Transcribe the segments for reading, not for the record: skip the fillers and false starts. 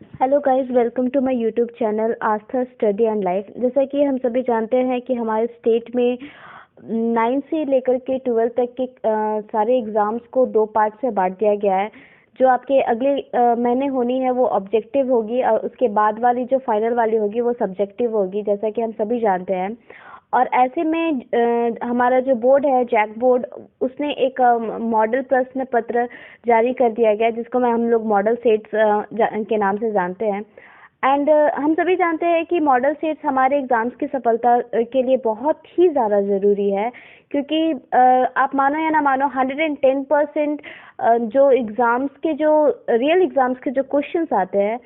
Hello guys, welcome to my YouTube channel Aastha study and life. जैसा कि हम सभी जानते हैं कि हमारे स्टेट में 9 से लेकर के 12 तक के सारे एग्ज़ाम्स को 2 पार्ट से बांट दिया गया है। जो आपके अगले महीने होनी है वो ऑब्जेक्टिव होगी और उसके बाद वाली जो फाइनल वाली होगी वो सब्जेक्टिव होगी, जैसा कि हम सभी जानते हैं। और ऐसे में हमारा जो बोर्ड है जैक बोर्ड, उसने एक मॉडल प्रश्न पत्र जारी कर दिया गया जिसको हम लोग मॉडल सेट्स के नाम से जानते हैं। एंड हम सभी जानते हैं कि मॉडल सेट्स हमारे एग्ज़ाम्स की सफलता के लिए बहुत ही ज़्यादा ज़रूरी है, क्योंकि आप मानो या ना मानो 110% जो एग्ज़ाम्स के जो रियल एग्ज़ाम्स के जो क्वेश्चंस आते हैं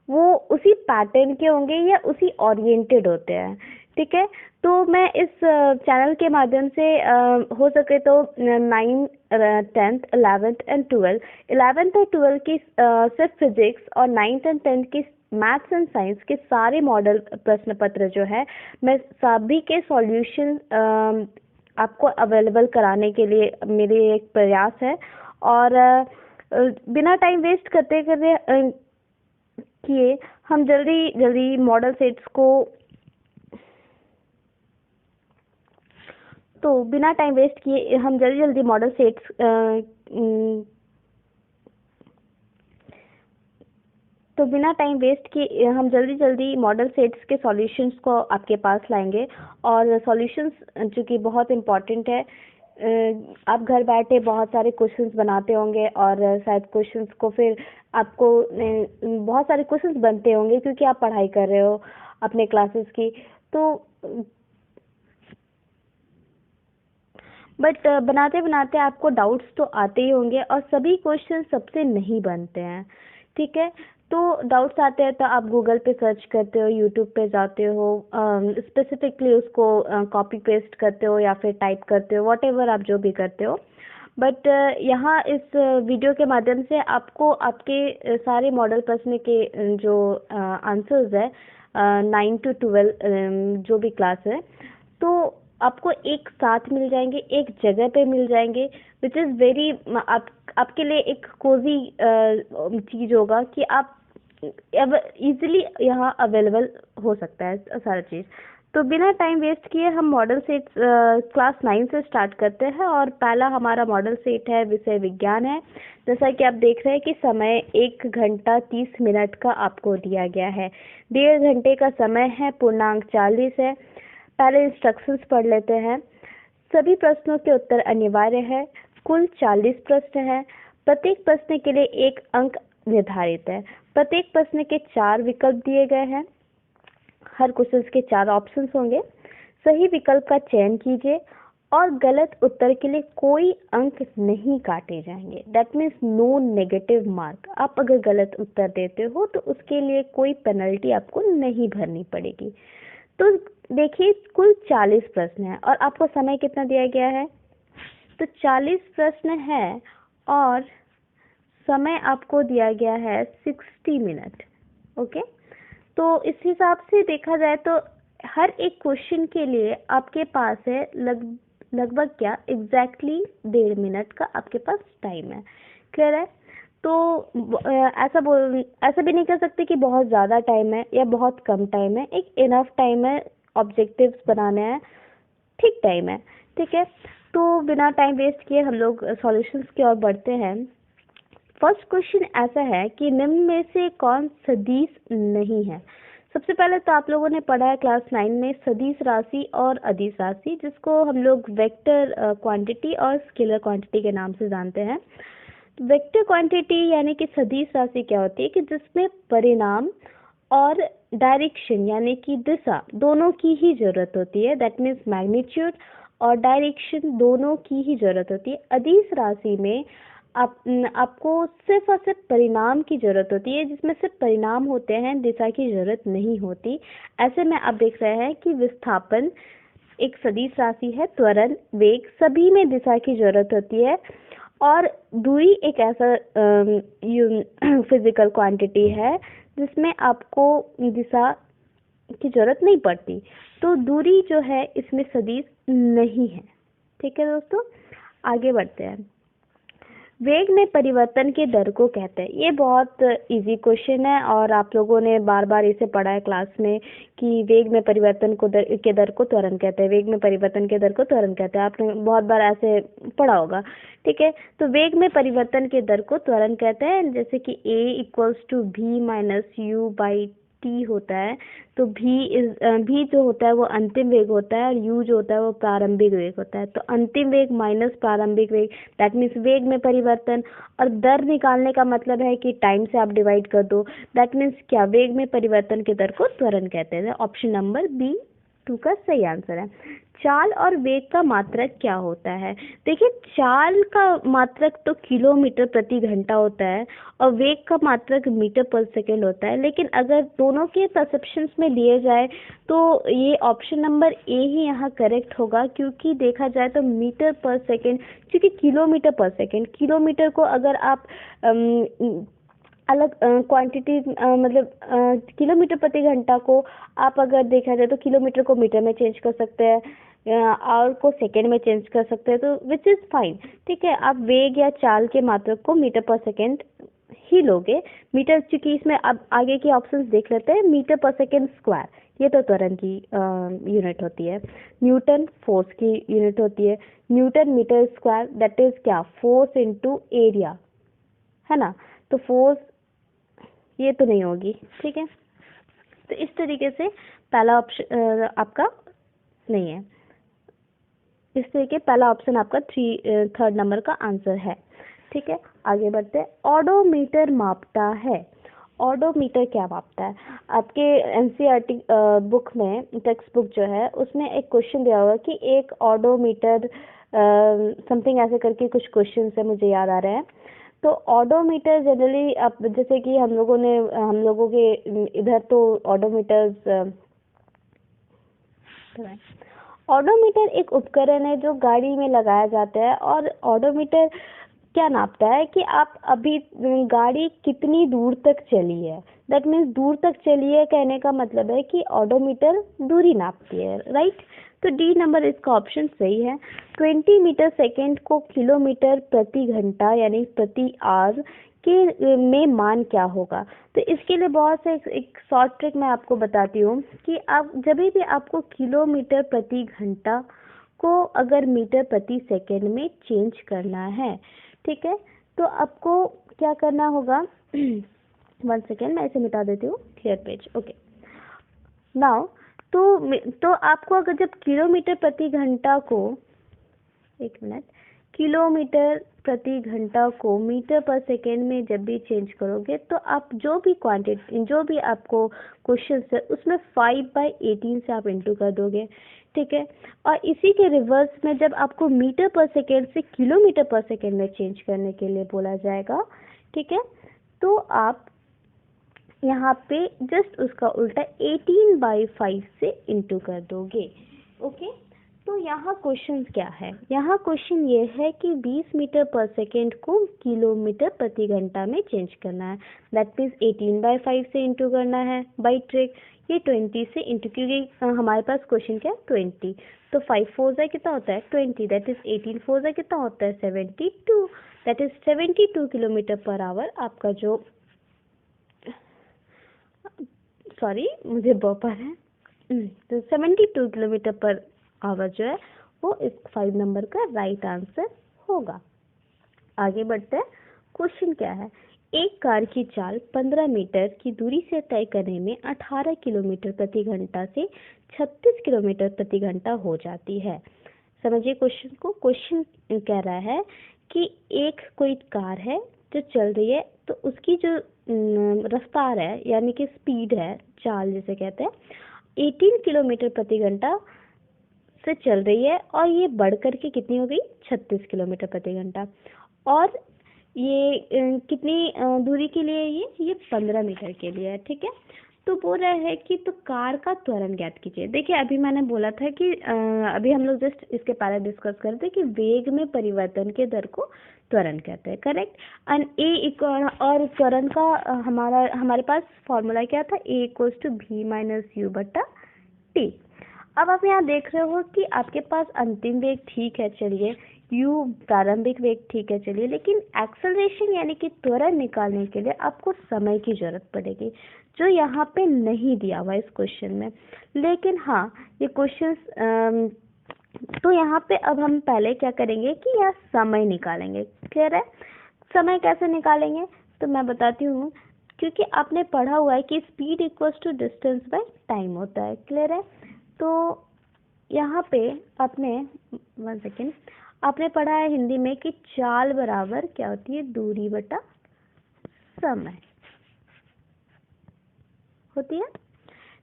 वो उसी पैटर्न के होंगे या उसी ओरिएंटेड होते हैं। ठीक है, तो मैं इस चैनल के माध्यम से हो सके तो 9, 10th, 11th एंड 11th और 12 की सिर्फ फिजिक्स और 9th एंड 10th की मैथ्स एंड साइंस के सारे मॉडल प्रश्न पत्र जो है मैं सभी के सॉल्यूशन आपको अवेलेबल कराने के लिए मेरे एक प्रयास है। और बिना टाइम वेस्ट करते करते किए हम जल्दी जल्दी मॉडल सेट्स को तो बिना टाइम वेस्ट किए हम जल्दी जल्दी मॉडल सेट्स तो बिना टाइम वेस्ट किए हम जल्दी जल्दी मॉडल सेट्स के सॉल्यूशंस को आपके पास लाएंगे। और सॉल्यूशंस जो कि बहुत इम्पॉर्टेंट है, आप घर बैठे बहुत सारे क्वेश्चंस बनाते होंगे और शायद क्वेश्चंस को फिर आपको बहुत सारे क्वेश्चंस बनते होंगे क्योंकि आप पढ़ाई कर रहे हो अपने क्लासेस की। तो बट बनाते बनाते आपको डाउट्स तो आते ही होंगे और सभी क्वेश्चन सबसे नहीं बनते हैं। ठीक है, तो डाउट्स आते हैं तो आप गूगल पे सर्च करते हो, यूट्यूब पे जाते हो, स्पेसिफिकली उसको कॉपी पेस्ट करते हो या फिर टाइप करते हो, व्हाटएवर आप जो भी करते हो। बट यहाँ इस वीडियो के माध्यम से आपको आपके सारे मॉडल प्रश्न के जो आंसर्स है 9 to 12 जो भी क्लास है, तो आपको एक साथ मिल जाएंगे, एक जगह पे मिल जाएंगे, विच इज़ वेरी आपके लिए एक कोजी चीज़ होगा कि आप अब इजीली यहाँ अवेलेबल हो सकता है सारा चीज़। तो बिना टाइम वेस्ट किए हम मॉडल सेट क्लास 9 से स्टार्ट करते हैं और पहला हमारा मॉडल सेट है विषय विज्ञान है। जैसा कि आप देख रहे हैं कि समय 1 घंटा 30 मिनट का आपको दिया गया है, 1.5 घंटे का समय है, पूर्णांक 40 है। पहले इंस्ट्रक्शंस पढ़ लेते हैं। सभी प्रश्नों के उत्तर अनिवार्य है। कुल 40 प्रश्न हैं। प्रत्येक प्रश्न के लिए 1 अंक निर्धारित है। प्रत्येक प्रश्न के 4 विकल्प दिए गए हैं। हर क्वेश्चन के 4 ऑप्शंस होंगे। सही विकल्प का चयन कीजिए और गलत उत्तर के लिए कोई अंक नहीं काटे जाएंगे। That means no negative mark. आप अगर गलत उत्तर देते हो तो उसके लिए कोई पेनल्टी आपको नहीं भरनी पड़ेगी। तो देखिए, कुल 40 प्रश्न है और आपको समय कितना दिया गया है, तो 40 प्रश्न है और समय आपको दिया गया है 60 मिनट। ओके, तो इस हिसाब से देखा जाए तो हर एक क्वेश्चन के लिए आपके पास है लगभग क्या एग्जैक्टली 1.5 मिनट का आपके पास टाइम है। क्लियर है? तो ऐसा भी नहीं कर सकते कि बहुत ज़्यादा टाइम है या बहुत कम टाइम है। एक इनफ टाइम है, ऑब्जेक्टिव्स बनाने हैं, ठीक टाइम है। ठीक है, तो बिना टाइम वेस्ट किए हम लोग सॉल्यूशंस की ओर बढ़ते हैं। फर्स्ट क्वेश्चन ऐसा है कि निम्न में से कौन सदिश नहीं है। सबसे पहले तो आप लोगों ने पढ़ा है क्लास 9 में सदिश राशि और अदिश राशि, जिसको हम लोग वेक्टर क्वांटिटी और स्केलर क्वांटिटी के नाम से जानते हैं। वेक्टर क्वांटिटी यानी कि सदिश राशि क्या होती है कि जिसमें परिणाम और डायरेक्शन यानी कि दिशा दोनों की ही जरूरत होती है। दैट मीन्स मैग्नीट्यूड और डायरेक्शन दोनों की ही जरूरत होती है। अदिश राशि में आपको सिर्फ और सिर्फ परिणाम की जरूरत होती है, जिसमें सिर्फ परिणाम होते हैं, दिशा की जरूरत नहीं होती। ऐसे में आप देख रहे हैं कि विस्थापन एक सदिश राशि है, त्वरण, वेग सभी में दिशा की जरूरत होती है। और दूरी एक ऐसा फिजिकल क्वांटिटी है जिसमें आपको दिशा की जरूरत नहीं पड़ती। तो दूरी जो है इसमें सदिश नहीं है। ठीक है दोस्तों, आगे बढ़ते हैं। वेग में परिवर्तन के दर को कहते हैं। ये बहुत इजी क्वेश्चन है और आप लोगों ने बार बार इसे पढ़ा है क्लास में कि वेग में परिवर्तन के दर को त्वरण कहते हैं, वेग में परिवर्तन के दर को त्वरण कहते हैं, आपने बहुत बार ऐसे पढ़ा होगा। ठीक है, तो वेग में परिवर्तन के दर को त्वरण कहते हैं। जैसे कि a equals to v minus u by t होता है, तो v जो होता है वो अंतिम वेग होता है और u जो होता है वो प्रारंभिक वेग होता है। तो अंतिम वेग माइनस प्रारंभिक वेग, दैट मीन्स वेग में परिवर्तन। और दर निकालने का मतलब है कि टाइम से आप डिवाइड कर दो, दैट मीन्स क्या, वेग में परिवर्तन के दर को त्वरण कहते हैं। ऑप्शन नंबर बी 2 का सही आंसर है। चाल और वेग का मात्रक क्या होता है? देखिए, चाल का मात्रक तो किलोमीटर प्रति घंटा होता है और वेग का मात्रक मीटर पर सेकेंड होता है। लेकिन अगर दोनों के परसेप्शंस में लिए जाए तो ये ऑप्शन नंबर ए ही यहाँ करेक्ट होगा, क्योंकि देखा जाए तो मीटर पर सेकेंड, क्योंकि किलोमीटर पर सेकेंड, किलोमीटर को अगर आप अलग क्वांटिटी मतलब किलोमीटर प्रति घंटा को आप अगर देखा जाए तो किलोमीटर को मीटर में चेंज कर सकते हैं, आवर को सेकेंड में चेंज कर सकते हैं, तो विच इज़ फाइन। ठीक है, आप वेग या चाल के मात्रक को मीटर पर सेकेंड ही लोगे। मीटर, चूंकि इसमें अब आगे के ऑप्शंस देख लेते हैं। मीटर पर सेकेंड स्क्वायर, ये तो त्वरण की यूनिट होती है। न्यूटन फोर्स की यूनिट होती है। Newton metre square, that is क्या, फोर्स इनटू एरिया, है ना। तो फोर्स ये तो नहीं होगी। ठीक है, तो इस तरीके से पहला ऑप्शन आपका नहीं है, इस तरीके पहला ऑप्शन आपका थर्ड नंबर का आंसर है। ठीक है, आगे बढ़ते हैं। ऑडोमीटर मापता है। ऑडोमीटर क्या मापता है? आपके एनसीईआरटी बुक में, टेक्स्ट बुक जो है उसमें एक क्वेश्चन दिया होगा कि एक ऑडोमीटर समथिंग ऐसे करके कुछ क्वेश्चन है, मुझे याद आ रहे हैं। तो ऑडोमीटर जनरली अब जैसे कि हम लोगों के इधर तो ऑडोमीटर एक उपकरण है जो गाड़ी में लगाया जाता है। और ऑडोमीटर क्या नापता है कि आप अभी गाड़ी कितनी दूर तक चली है, दैट मीन्स दूर तक चली है कहने का मतलब है कि ऑडोमीटर दूरी नापती है, राइट। तो डी नंबर इसका ऑप्शन सही है। 20 मीटर सेकेंड को किलोमीटर प्रति घंटा यानी प्रति आवर के में मान क्या होगा? तो इसके लिए बहुत से एक शॉर्ट ट्रिक मैं आपको बताती हूँ कि आप जब भी आपको किलोमीटर प्रति घंटा को अगर मीटर प्रति सेकेंड में चेंज करना है, ठीक है, तो आपको क्या करना होगा? 1 सेकेंड, मैं इसे मिटा देती हूँ, क्लियर पेज, ओके। नाउ तो आपको अगर जब किलोमीटर प्रति घंटा को, एक मिनट, किलोमीटर प्रति घंटा को मीटर पर सेकेंड में जब भी चेंज करोगे तो आप जो भी क्वांटिटी, जो भी आपको क्वेश्चन है उसमें 5/18 से आप इंटू कर दोगे। ठीक है, और इसी के रिवर्स में जब आपको मीटर पर सेकेंड से किलोमीटर पर सेकेंड में चेंज करने के लिए बोला जाएगा, ठीक है, तो आप यहाँ पे जस्ट उसका उल्टा 18/5 से इंटू कर दोगे। ओके, तो यहाँ क्वेश्चन क्या है? यहाँ क्वेश्चन ये है कि 20 मीटर पर सेकेंड को किलोमीटर प्रति घंटा में चेंज करना है, दैट मीन्स 18/5 से इंटू करना है बाई ट्रिक। ये 20 से इंटू, क्योंकि हमारे पास क्वेश्चन क्या है 20, तो 5 4 से कितना होता है 20, दैट इज 18 4 से कितना होता है 72, that is 72 kilometre per hour आपका जो, सॉरी मुझे बर्प आ रहा है, तो 72 किलोमीटर पर आवर जो है वो इस 5 नंबर का राइट आंसर होगा। आगे बढ़ते हैं। क्वेश्चन क्या है? एक कार की चाल 15 मीटर की दूरी से तय करने में 18 किलोमीटर प्रति घंटा से 36 किलोमीटर प्रति घंटा हो जाती है। समझिए क्वेश्चन को। क्वेश्चन कह रहा है कि एक कोई कार है जो चल रही है, तो उसकी जो रफ्तार है यानी कि स्पीड है, चाल जिसे कहते हैं, 18 किलोमीटर प्रति घंटा से चल रही है और ये बढ़ करके कितनी हो गई 36 किलोमीटर प्रति घंटा। और ये कितनी दूरी के लिए? ये 15 मीटर के लिए है। ठीक है, तो बोल रहा है कि तो कार का त्वरण ज्ञात कीजिए। देखिए, अभी मैंने बोला था कि अभी हम लोग जस्ट इसके पहले डिस्कस करते कि वेग में परिवर्तन के दर को त्वरण कहते हैं, करेक्ट। और त्वरण का हमारे पास फॉर्मूला क्या था? a = v - u/t। अब आप यहाँ देख रहे हो कि आपके पास अंतिम वेग ठीक है, चलिए u प्रारंभिक वेग ठीक है, चलिए, लेकिन एक्सेलरेशन यानी कि त्वरण निकालने के लिए आपको समय की जरूरत पड़ेगी, जो यहाँ पे नहीं दिया हुआ इस क्वेश्चन में। लेकिन हाँ, ये क्वेश्चन तो यहाँ पे अब हम पहले क्या करेंगे कि यहाँ समय निकालेंगे। क्लियर है? समय कैसे निकालेंगे तो मैं बताती हूँ, क्योंकि आपने पढ़ा हुआ है कि speed equals to distance by time होता है। क्लियर है? तो यहाँ पे आपने 1 सेकेंड, आपने पढ़ा है हिंदी में कि चाल बराबर क्या होती है, दूरी बटा समय होती है।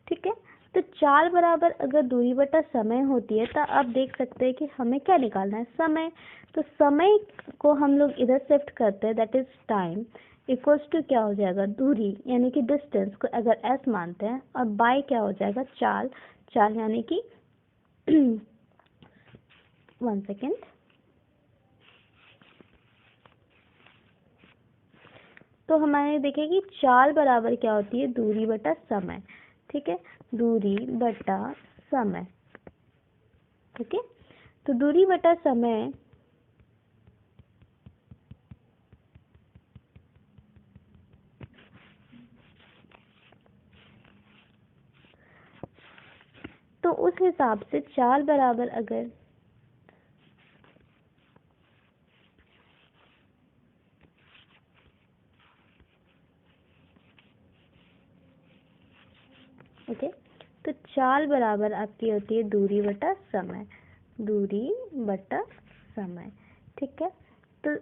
ठीक है, तो चाल बराबर अगर दूरी बटा समय होती है तो आप देख सकते हैं कि हमें क्या निकालना है, समय। तो समय को हम लोग इधर शिफ्ट करते हैं, that is time, equals to क्या हो जाएगा, दूरी यानी कि डिस्टेंस को अगर s मानते हैं, और बाय क्या हो जाएगा, चाल। चाल यानी कि 1 सेकेंड, तो हमारे देखें कि चाल बराबर क्या होती है, दूरी बटा समय। ठीक है, दूरी बटा समय। ठीक है, तो दूरी बटा समय तो उस हिसाब से चाल बराबर अगर ओके, तो चाल बराबर आपकी होती है दूरी बटा समय, दूरी बटा समय। ठीक है, तो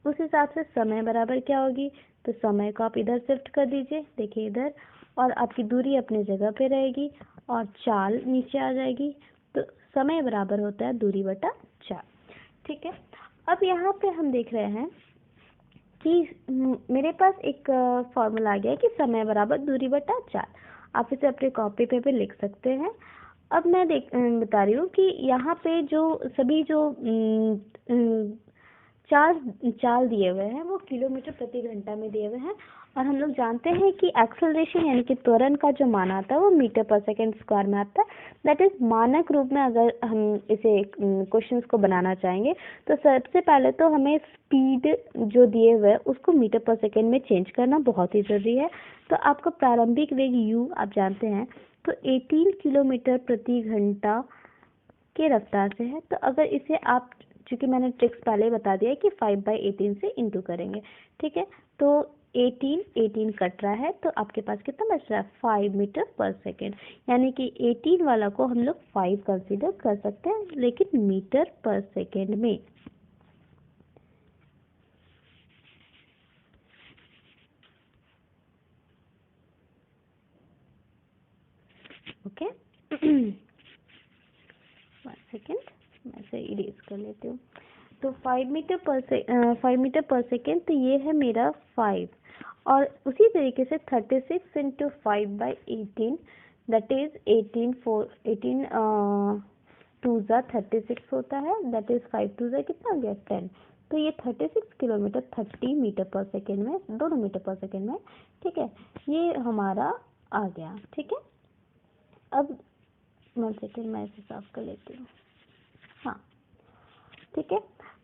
उस हिसाब से समय बराबर क्या होगी, तो समय को आप इधर शिफ्ट कर दीजिए, देखिए इधर, और आपकी दूरी अपनी जगह पे रहेगी और चाल नीचे आ जाएगी, तो समय बराबर होता है दूरी बटा चाल। ठीक है, अब यहाँ पे हम देख रहे हैं कि मेरे पास एक फॉर्मूला आ गया है कि समय बराबर दूरी बटा चाल। आप इसे अपने कॉपी पे भी लिख सकते हैं। अब मैं बता रही हूँ कि यहाँ पे जो सभी जो चार चाल दिए हुए हैं वो किलोमीटर प्रति घंटा में दिए हुए हैं, और हम लोग जानते हैं कि एक्सेलरेशन यानी कि त्वरण का जो मान आता है वो मीटर पर सेकेंड स्क्वायर में आता है। दैट इज मानक रूप में अगर हम इसे क्वेश्चंस को बनाना चाहेंगे तो सबसे पहले तो हमें स्पीड जो दिए हुए है उसको मीटर पर सेकेंड में चेंज करना बहुत ही जरूरी है। तो आपका प्रारंभिक वेग u आप जानते हैं, तो 18 किलोमीटर प्रति घंटा के रफ्तार से है। तो अगर इसे आप, चूंकि मैंने ट्रिक्स पहले ही बता दिया है कि 5/18 से इंटू करेंगे। ठीक है, तो 18 कट रहा है, तो आपके पास कितना बच रहा है, 5 मीटर पर सेकेंड, यानी कि 18 वाला को हम लोग 5 कंसीडर कर सकते हैं, लेकिन मीटर पर सेकेंड में। ओके, 1 सेकेंड, मैं इसे इरेज कर लेती हूँ। तो 5 मीटर पर सेकेंड, तो ये है मेरा 5, और उसी तरीके से 36 इंटू 5/18, दैट इज 18 टू ज़ा 36 होता है, दैट इज 5 टू ज़ा कितना हो गया, 10। तो ये 36 किलोमीटर 30 मीटर पर सेकेंड में, दोनों मीटर पर सेकेंड में। ठीक है, ये हमारा आ गया। ठीक है, अब 1 सेकेंड, मैं इसे साफ कर लेती हूँ। हाँ, ठीक है,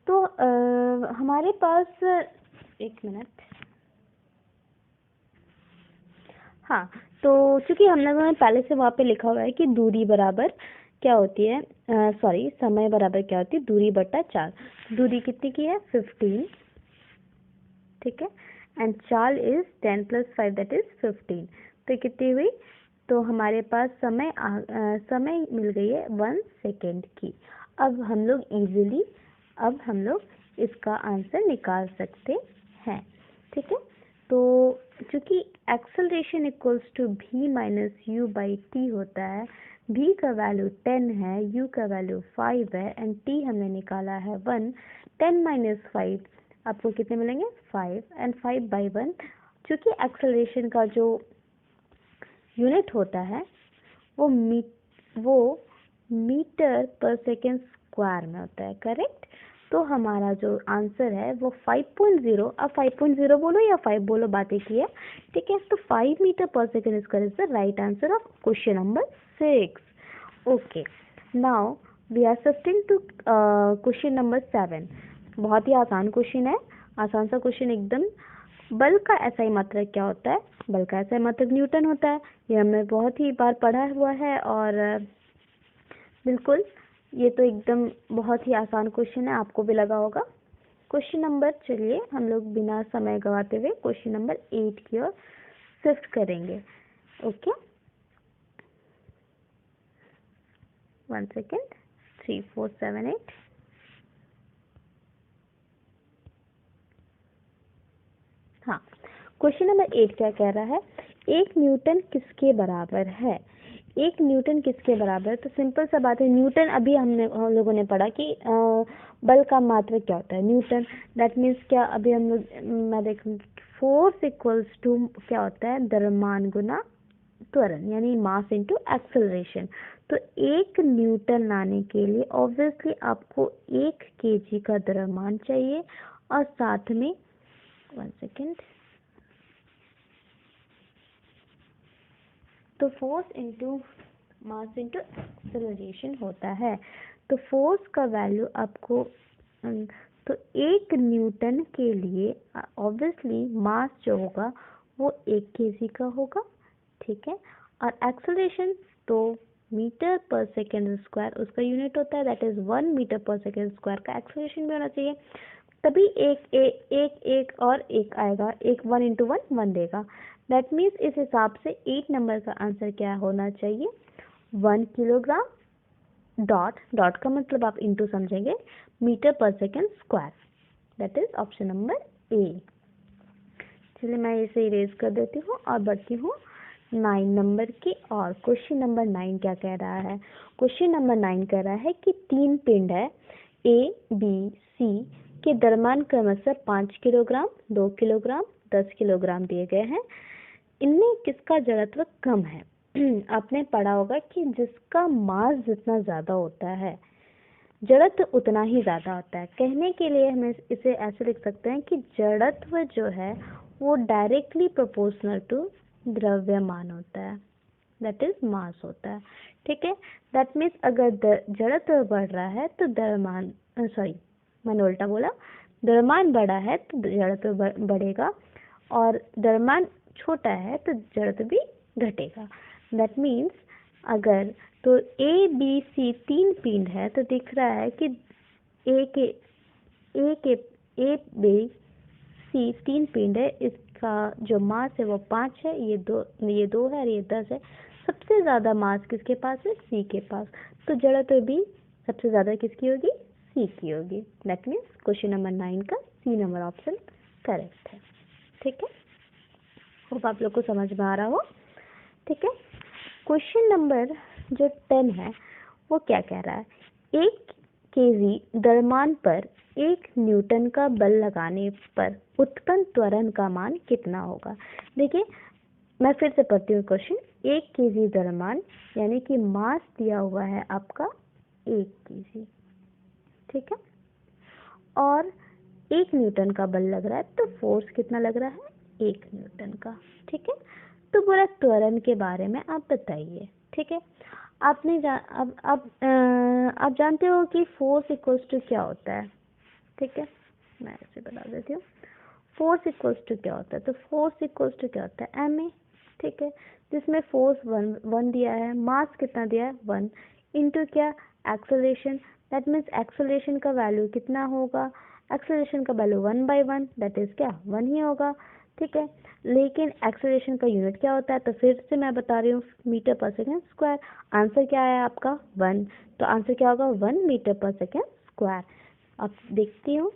तो हमारे पास, एक मिनट, हाँ, तो चूंकि हम लोगों ने पहले से वहाँ पे लिखा हुआ है कि दूरी बराबर क्या होती है, सॉरी, समय बराबर क्या होती है, दूरी बटा चाल। दूरी कितनी की है, 15। ठीक है, एंड चाल इज 10 + 5 दैट इज 15। तो कितनी हुई, तो हमारे पास समय मिल गई है 1 सेकेंड की। अब हम लोग इसका आंसर निकाल सकते हैं। ठीक है, तो चूंकि acceleration equals to v - u/t होता है, v का वैल्यू 10 है, u का वैल्यू 5 है, एंड t हमने निकाला है 1। 10 - 5 आपको कितने मिलेंगे, 5, एंड 5/1, चूंकि एक्सेलरेशन का जो यूनिट होता है वो मीटर पर सेकेंड स्क्वायर में होता है। करेक्ट, तो हमारा जो आंसर है वो 5.0, अब 5.0 बोलो या 5 बोलो, बात एक ही है। ठीक है, तो 5 metre per second square is the right answer of question number 6। Okay, now we are shifting to question number 7। बहुत ही आसान क्वेश्चन है, आसान सा क्वेश्चन एकदम। बल का एसआई मात्रक क्या होता है? बल का एसआई मात्रक न्यूटन होता है। ये हमने बहुत ही बार पढ़ा हुआ है और बिल्कुल ये तो एकदम बहुत ही आसान क्वेश्चन है, आपको भी लगा होगा। क्वेश्चन नंबर, चलिए हम लोग बिना समय गवाते हुए क्वेश्चन नंबर 8 की ओर शिफ्ट करेंगे। Okay, 1 second, 3 4 7 8। हाँ, क्वेश्चन नंबर 8 क्या कह रहा है? 1 न्यूटन किसके बराबर है? 1 न्यूटन किसके बराबर है? तो सिंपल सा बात है, न्यूटन अभी हम लोगों ने पढ़ा कि बल का मात्रक क्या होता है, न्यूटन। दैट मीन्स क्या, अभी हम लोग मैं देखूँ, फोर्स इक्वल्स टू क्या होता है, द्रव्यमान गुना त्वरण, यानी मास इनटू एक्सेलरेशन। तो 1 न्यूटन लाने के लिए ऑब्वियसली आपको 1 केजी का द्रव्यमान चाहिए और साथ में 1 सेकेंड, तो force into mass into acceleration होता है। तो फोर्स का वैल्यू आपको तो 1 न्यूटन के लिए ऑब्वियसली मास जो होगा वो 1 केजी का होगा, ठीक है। और एक्सेलरेशन तो मीटर पर सेकेंड स्क्वायर उसका यूनिट होता है, that is 1 metre per second square का एक्सेलरेशन भी होना चाहिए। तभी एक और एक आएगा, एक 1 इंटू 1 1 देगा। दैट मीन्स इस हिसाब से 8 नंबर का आंसर क्या होना चाहिए, 1 किलोग्राम। डॉट डॉट का मतलब आप इंटू समझेंगे, metre per second square, that is option number A. चलिए मैं इसे इरेज कर देती हूँ और बढ़ती हूँ 9 नंबर की। और क्वेश्चन नंबर 9 क्या कह रहा है? क्वेश्चन नंबर 9 कह रहा है कि 3 पिंड है ए बी सी के द्रव्यमान क्रमशः 5 किलोग्राम, 2 किलोग्राम, 10 किलोग्राम दिए गए हैं। इनमें किसका जड़त्व कम है? आपने पढ़ा होगा कि जिसका मास जितना ज्यादा होता है जड़त्व उतना ही ज्यादा होता है। कहने के लिए हम इसे ऐसे लिख सकते हैं कि जड़त्व जो है वो डायरेक्टली प्रोपोर्शनल टू द्रव्यमान होता है, दैट इज मास होता है, ठीक है। दैट मीन्स अगर जड़त्व बढ़ रहा है तो द्रव्यमान, सॉरी मैंने उल्टा बोला, द्रव्यमान बड़ा है तो जड़त्व बढ़ेगा और द्रव्यमान छोटा है तो जड़त्व भी घटेगा। दैट मीन्स अगर तो ए बी सी 3 पिंड है तो दिख रहा है कि ए बी सी 3 पिंड है, इसका जो मास है वो 5 है, ये दो है और ये 10 है। सबसे ज्यादा मास किसके पास है? सी के पास। तो जड़त्व भी सबसे ज्यादा किसकी होगी? सी की होगी। दैट मीन्स क्वेश्चन नंबर 9 का सी नंबर ऑप्शन करेक्ट है, ठीक है। होप आप लोग को समझ में आ रहा हो, ठीक है। क्वेश्चन नंबर जो 10 है वो क्या कह रहा है? 1 केजी द्रव्यमान पर 1 न्यूटन का बल लगाने पर उत्पन्न त्वरण का मान कितना होगा? देखिए मैं फिर से पढ़ती हूँ क्वेश्चन। 1 केजी द्रव्यमान यानी कि मास दिया हुआ है आपका 1 केजी, ठीक है, और 1 न्यूटन का बल लग रहा है तो फोर्स कितना लग रहा है? 1 न्यूटन का, ठीक है। तो पूरा त्वरण के बारे में आप बताइए, ठीक है। आपने आप जानते हो कि फोर्स इक्वल्स टू क्या होता है, ठीक है। मैं ऐसे बता देती हूँ, फोर्स इक्वल्स टू क्या होता है? तो फोर्स इक्वल्स टू क्या होता है? एम ए, ठीक है। जिसमें फोर्स 1 दिया है, मास कितना दिया है? 1 इंटू क्या? एक्सेलरेशन। दैट मीन्स एक्सेलरेशन का वैल्यू कितना होगा? एक्सेलरेशन का वैल्यू 1/1, दैट इज क्या? 1 ही होगा, ठीक है। लेकिन एक्सेलरेशन का यूनिट क्या होता है? तो फिर से मैं बता रही हूँ, metre per second square. Answer क्या है आपका? 1। तो आंसर क्या होगा? 1 मीटर पर सेकेंड स्क्वायर। अब देखती हूँ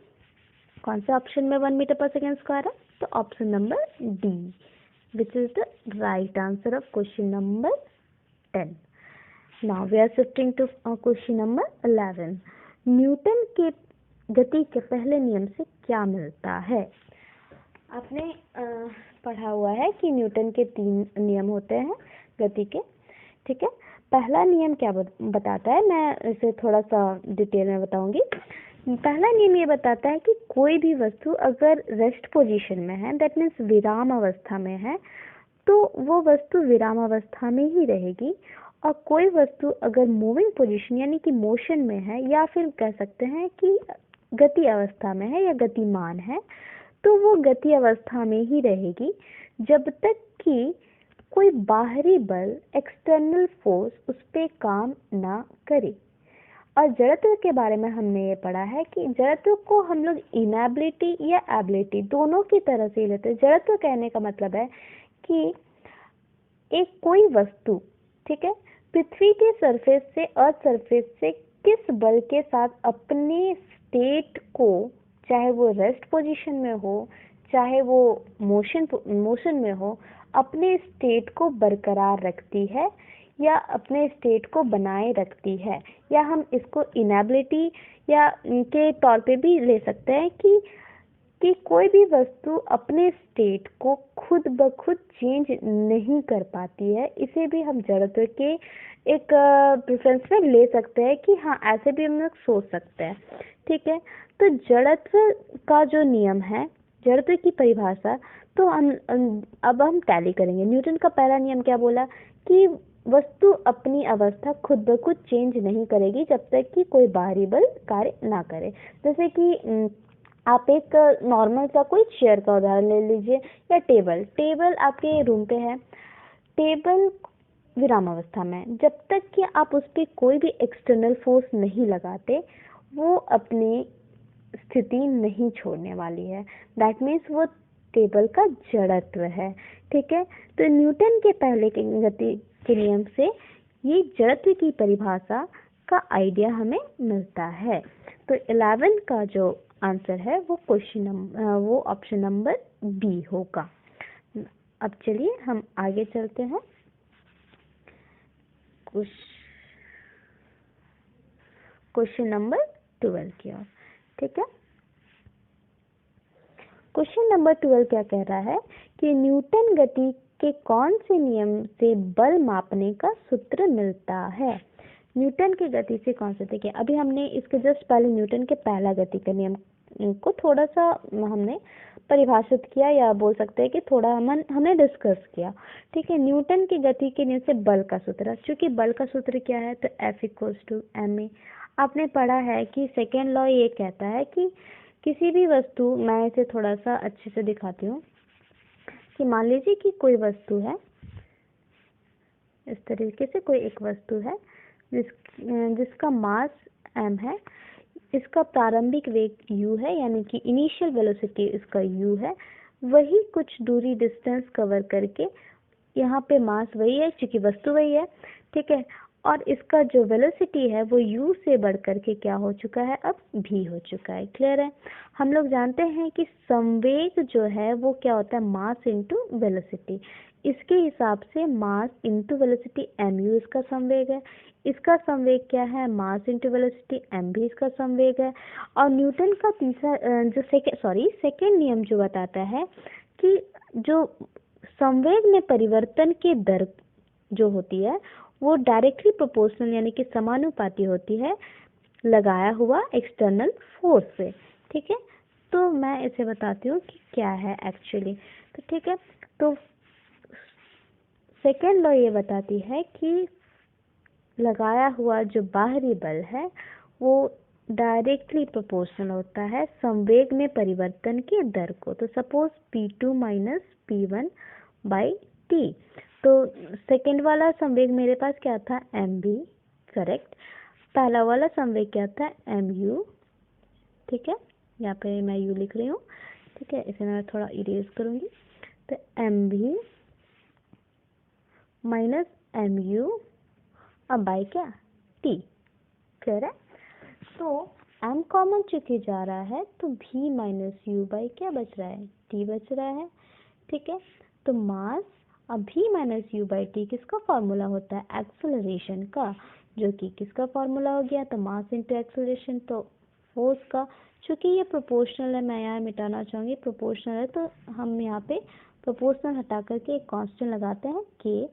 कौन सा ऑप्शन में 1 मीटर पर सेकेंड स्क्वायर है। तो option number D, which is the right answer of question number 10। Now we are shifting to question number 11। Newton के गति के पहले नियम से क्या मिलता है? आपने पढ़ा हुआ है कि न्यूटन के 3 नियम होते हैं गति के, ठीक है। पहला नियम क्या बताता है, मैं इसे थोड़ा सा डिटेल में बताऊंगी। पहला नियम ये बताता है कि कोई भी वस्तु अगर रेस्ट पोजीशन में है, दैट मीन्स विराम अवस्था में है, तो वो वस्तु विराम अवस्था में ही रहेगी और कोई वस्तु अगर मूविंग पोजीशन यानी कि मोशन में है, या फिर कह सकते हैं कि गति अवस्था में है या गतिमान है, तो वो गति अवस्था में ही रहेगी जब तक कि कोई बाहरी बल, एक्सटर्नल फोर्स उस पर काम ना करे। और जड़त्व के बारे में हमने ये पढ़ा है कि जड़त्व को हम लोग इनएबिलिटी या एबिलिटी दोनों की तरह से लेते हैं। जड़त्व कहने का मतलब है कि एक कोई वस्तु, ठीक है, पृथ्वी के सरफेस से, अर्थ सरफेस से किस बल के साथ अपने स्टेट को, चाहे वो रेस्ट पोजीशन में हो, चाहे वो मोशन में हो, अपने स्टेट को बरकरार रखती है या अपने स्टेट को बनाए रखती है। या हम इसको इनएबिलिटी या के तौर पे भी ले सकते हैं कि कोई भी वस्तु अपने स्टेट को खुद ब खुद चेंज नहीं कर पाती है। इसे भी हम जड़त्व के एक प्रेफरेंस में ले सकते हैं कि हाँ, ऐसे भी हम लोग सोच सकते हैं। ठीक है, तो जड़त्व का जो नियम है, जड़त्व की परिभाषा, तो अब हम टैली करेंगे। न्यूटन का पहला नियम क्या बोला कि वस्तु अपनी अवस्था खुद ब खुद चेंज नहीं करेगी जब तक कि कोई बाहरी बल कार्य ना करे। जैसे कि आप एक नॉर्मल सा कोई चेयर का उदाहरण ले लीजिए या टेबल आपके रूम पे है। टेबल विराम अवस्था में, जब तक कि आप उस पर कोई भी एक्सटर्नल फोर्स नहीं लगाते, वो अपनी स्थिति नहीं छोड़ने वाली है। दैट मीन्स वो टेबल का जड़त्व है। ठीक है, तो न्यूटन के पहले के गति के नियम से ये जड़त्व की परिभाषा का आइडिया हमें मिलता है। तो 11 का जो आंसर है वो ऑप्शन नंबर बी होगा। अब चलिए हम आगे चलते हैं क्वेश्चन नंबर 12 की ओर। ठीक है, क्वेश्चन नंबर 12 क्या कह रहा है कि न्यूटन गति के कौन से नियम से बल मापने का सूत्र मिलता है। न्यूटन की गति से कौन से, देखिए अभी हमने इसके जस्ट पहले न्यूटन के पहला गति का नियम को थोड़ा सा हमने परिभाषित किया, या बोल सकते हैं कि थोड़ा हमने डिस्कस किया। ठीक है, न्यूटन की गति के नियम से बल का सूत्र, चूंकि बल का सूत्र क्या है, तो F=ma। आपने पढ़ा है कि सेकेंड लॉ ये कहता है कि किसी भी वस्तु, मैं इसे थोड़ा सा अच्छे से दिखाती हूँ कि मान लीजिए कि कोई वस्तु है, इस तरीके से कोई एक वस्तु है जिसका मास m है, इसका प्रारंभिक वेग u है, यानी कि इनिशियल वेलोसिटी इसका u है, वही कुछ दूरी डिस्टेंस कवर करके, यहाँ पे मास वही है क्योंकि वस्तु वही है। ठीक है, और इसका जो वेलोसिटी है वो u से बढ़ करके क्या हो चुका है, अब v हो चुका है। क्लियर है। हम लोग जानते हैं कि संवेग जो है वो क्या होता है, मास इंटू वेलोसिटी। इसके हिसाब से मास इंटू वेलोसिटी mu इसका संवेग है, इसका संवेग क्या है, मास इंटू वेलोसिटी m भी इसका संवेग है। और न्यूटन का तीसरा जो सेकेंड नियम जो बताता है कि जो संवेग में परिवर्तन की दर जो होती है वो डायरेक्टली प्रोपोर्शनल यानी कि समानुपाती होती है लगाया हुआ एक्सटर्नल फोर्स से। ठीक है, तो मैं इसे बताती हूँ कि क्या है एक्चुअली। तो ठीक है, तो सेकेंड लॉ ये बताती है कि लगाया हुआ जो बाहरी बल है वो डायरेक्टली प्रोपोर्शनल होता है संवेग में परिवर्तन की दर को। तो suppose P2 minus P1 by T। तो सेकेंड वाला संवेग मेरे पास क्या था, mv, करेक्ट। पहला वाला संवेग क्या था, mu। ठीक है, यहाँ पे मैं u लिख रही हूँ। ठीक है, इसे मैं थोड़ा इरेज करूँगी। तो mv माइनस mu अब बाई क्या, t। क्लियर है। तो m कॉमन चुके जा रहा है तो v माइनस u बाई क्या बच रहा है, t बच रहा है। ठीक है, तो मास अब v minus u by T किसका फॉर्मूला होता है, एक्सेलरेशन का, जो कि किसका फॉर्मूला हो गया, तो मास इंटू एक्सेलरेशन, तो फोर्स का। चूंकि ये प्रोपोर्शनल है, मैं यहाँ मिटाना चाहूँगी, प्रोपोर्शनल है तो हम यहाँ पे प्रोपोर्शनल हटा करके एक कांस्टेंट लगाते हैं k।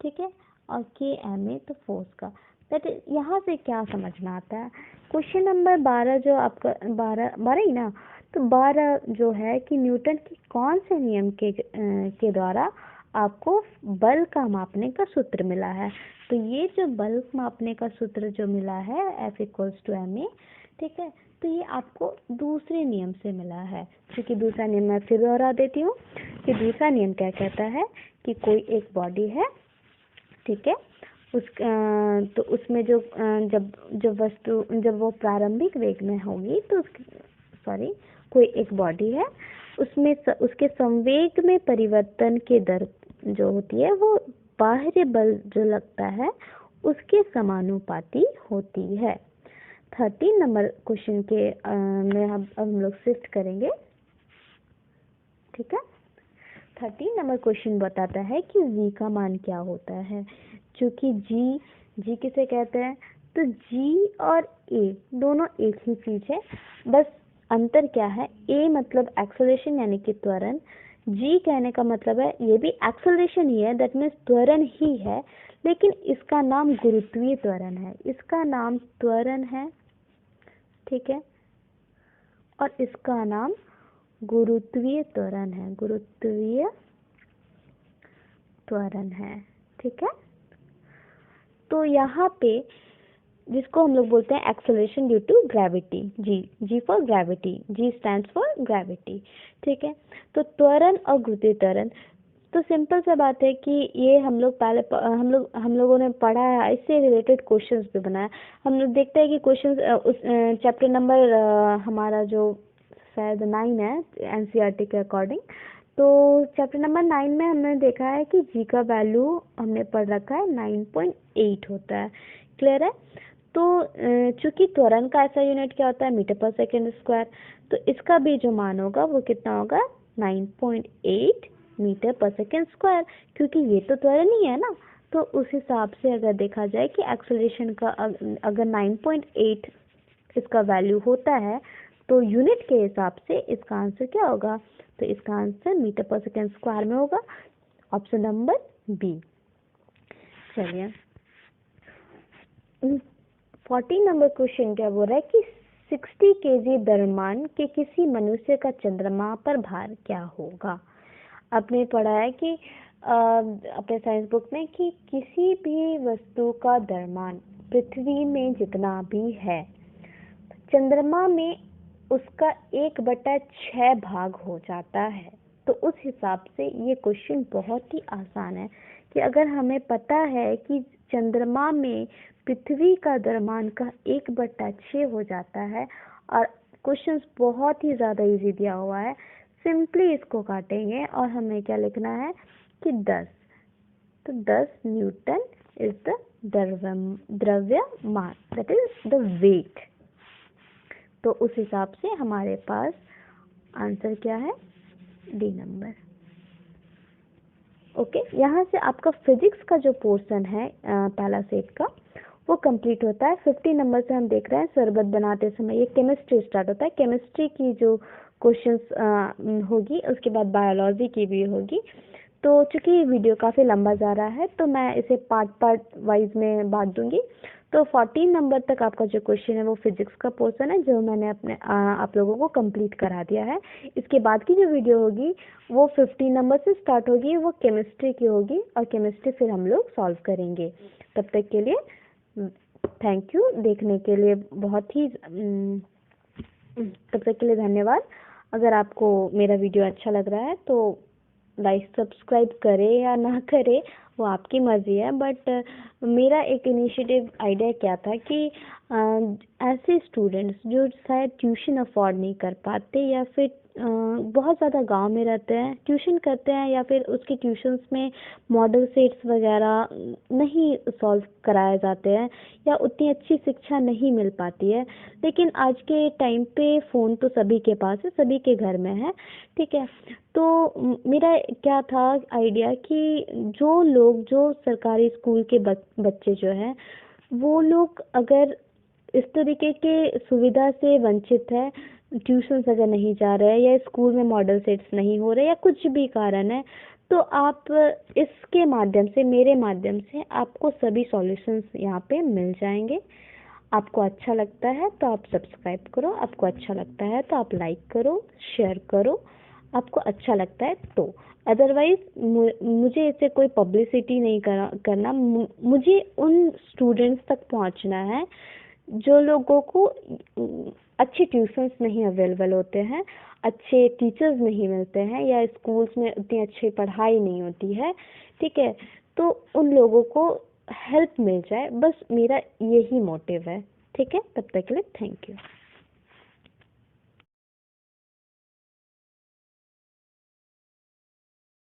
ठीक है, और k m है तो फोर्स का। दैट यहाँ से क्या समझ में आता है, क्वेश्चन नंबर 12 जो आपका 12 ही ना, तो 12 जो है कि न्यूटन की कौन से नियम के द्वारा आपको बल का मापने का सूत्र मिला है। तो ये जो बल मापने का सूत्र जो मिला है F=ma, ठीक है, तो ये आपको दूसरे नियम से मिला है। क्योंकि दूसरा नियम मैं फिर दोहरा देती हूँ कि दूसरा नियम क्या कहता है कि कोई एक बॉडी है, ठीक है, तो उसमें जब वो प्रारंभिक वेग में होगी तो कोई एक बॉडी है, उसमें उसके संवेग में परिवर्तन के दर जो होती है वो बाह्य बल जो लगता है उसके समानुपाती होती है। 13 नंबर क्वेश्चन के में हम लोग शिफ्ट करेंगे, ठीक है। 13 नंबर क्वेश्चन बताता है कि v का मान क्या होता है। चूंकि g किसे कहते हैं, तो g और a दोनों एक ही चीज है, बस अंतर क्या है, a मतलब एक्सेलरेशन यानी कि त्वरण, g कहने का मतलब है ये भी एक्सेलरेशन ही है, दैट मीन्स त्वरण ही है, लेकिन इसका नाम गुरुत्वीय त्वरण है, इसका नाम त्वरण है, ठीक है, और इसका नाम गुरुत्वीय त्वरण है, गुरुत्वीय त्वरण है, ठीक है। तो यहाँ पे जिसको हम लोग बोलते हैं acceleration due to gravity, g for gravity, g stands for gravity, ठीक है। तो त्वरण और गुरुत्वीय त्वरण, तो सिंपल सा बात है कि ये हम लोगों ने पढ़ा है, इससे रिलेटेड क्वेश्चंस भी बनाया। हम लोग देखते हैं कि क्वेश्चंस उस चैप्टर नंबर हमारा जो शायद 9 है एनसीईआरटी के अकॉर्डिंग, तो चैप्टर नंबर 9 में हमने देखा है कि जी का वैल्यू हमने पढ़ रखा है 9.8 होता है, क्लियर है। तो चूंकि त्वरण का ऐसा यूनिट क्या होता है, मीटर पर सेकेंड स्क्वायर, तो इसका भी जो मान होगा वो कितना होगा, 9.8 मीटर पर सेकेंड स्क्वायर, क्योंकि ये तो त्वरण ही है ना। तो उस हिसाब से अगर देखा जाए कि एक्सेलरेशन का अगर 9.8 इसका वैल्यू होता है, तो यूनिट के हिसाब से इसका आंसर क्या होगा, तो इसका answer metre per second square में होगा, ऑप्शन नंबर बी। चलिए 14 नंबर क्वेश्चन क्या बोल रहा है कि 60 kg द्रव्यमान के किसी मनुष्य का चंद्रमा पर भार क्या होगा। आपने पढ़ा है कि अपने साइंस बुक में कि किसी भी वस्तु का द्रव्यमान पृथ्वी में जितना भी है, चंद्रमा में उसका 1/6 भाग हो जाता है। तो उस हिसाब से ये क्वेश्चन बहुत ही आसान है कि अगर हमें पता है कि चंद्रमा में पृथ्वी का द्रव्यमान का 1/6 हो जाता है, और क्वेश्चन बहुत ही ज़्यादा इजी दिया हुआ है, सिंपली इसको काटेंगे और हमें क्या लिखना है कि 10, तो 10 न्यूटन इज द द्रव्यमान, दैट इज द वेट। तो उस हिसाब से हमारे पास आंसर क्या है, डी नंबर। ओके, यहाँ से आपका फिजिक्स का जो पोर्शन है पहला सेट का वो कंप्लीट होता है। 50 नंबर से हम देख रहे हैं शरबत बनाते समय, ये केमिस्ट्री स्टार्ट होता है। केमिस्ट्री की जो क्वेश्चंस होगी, उसके बाद बायोलॉजी की भी होगी। तो चूंकि वीडियो काफ़ी लंबा जा रहा है तो मैं इसे पार्ट वाइज में बांट दूंगी। तो 14 नंबर तक आपका जो क्वेश्चन है वो फिजिक्स का पोर्शन है, जो मैंने अपने आप लोगों को कंप्लीट करा दिया है। इसके बाद की जो वीडियो होगी वो 15 नंबर से स्टार्ट होगी, वो केमिस्ट्री की होगी, और केमिस्ट्री फिर हम लोग सॉल्व करेंगे। तब तक के लिए थैंक यू, देखने के लिए बहुत ही तब तक के लिए धन्यवाद। अगर आपको मेरा वीडियो अच्छा लग रहा है तो लाइक सब्सक्राइब करे या ना करे वो आपकी मर्जी है, बट मेरा एक इनिशिएटिव आइडिया क्या था कि ऐसे स्टूडेंट्स जो शायद ट्यूशन अफोर्ड नहीं कर पाते, या फिर बहुत ज़्यादा गांव में रहते हैं, ट्यूशन करते हैं, या फिर उसके ट्यूशन्स में मॉडल सेट्स वगैरह नहीं सॉल्व कराए जाते हैं, या उतनी अच्छी शिक्षा नहीं मिल पाती है। लेकिन आज के टाइम पे फ़ोन तो सभी के पास है, सभी के घर में है, ठीक है। तो मेरा क्या था आइडिया कि जो सरकारी स्कूल के बच्चे जो हैं, वो लोग अगर इस तरीके के सुविधा से वंचित है, ट्यूशन्स अगर नहीं जा रहे हैं, या स्कूल में मॉडल सेट्स नहीं हो रहे, या कुछ भी कारण है, तो आप इसके माध्यम से, मेरे माध्यम से आपको सभी सॉल्यूशंस यहाँ पे मिल जाएंगे। आपको अच्छा लगता है तो आप सब्सक्राइब करो, आपको अच्छा लगता है तो आप लाइक करो, शेयर करो, आपको अच्छा लगता है तो। अदरवाइज मुझे इससे कोई पब्लिसिटी नहीं करना। मुझे उन स्टूडेंट्स तक पहुंचना है जो लोगों को अच्छे ट्यूशंस नहीं अवेलेबल होते हैं, अच्छे टीचर्स नहीं मिलते हैं, या स्कूल्स में उतनी अच्छी पढ़ाई नहीं होती है, ठीक है। तो उन लोगों को हेल्प मिल जाए, बस मेरा यही मोटिव है। ठीक है, तब तक के लिए थैंक यू।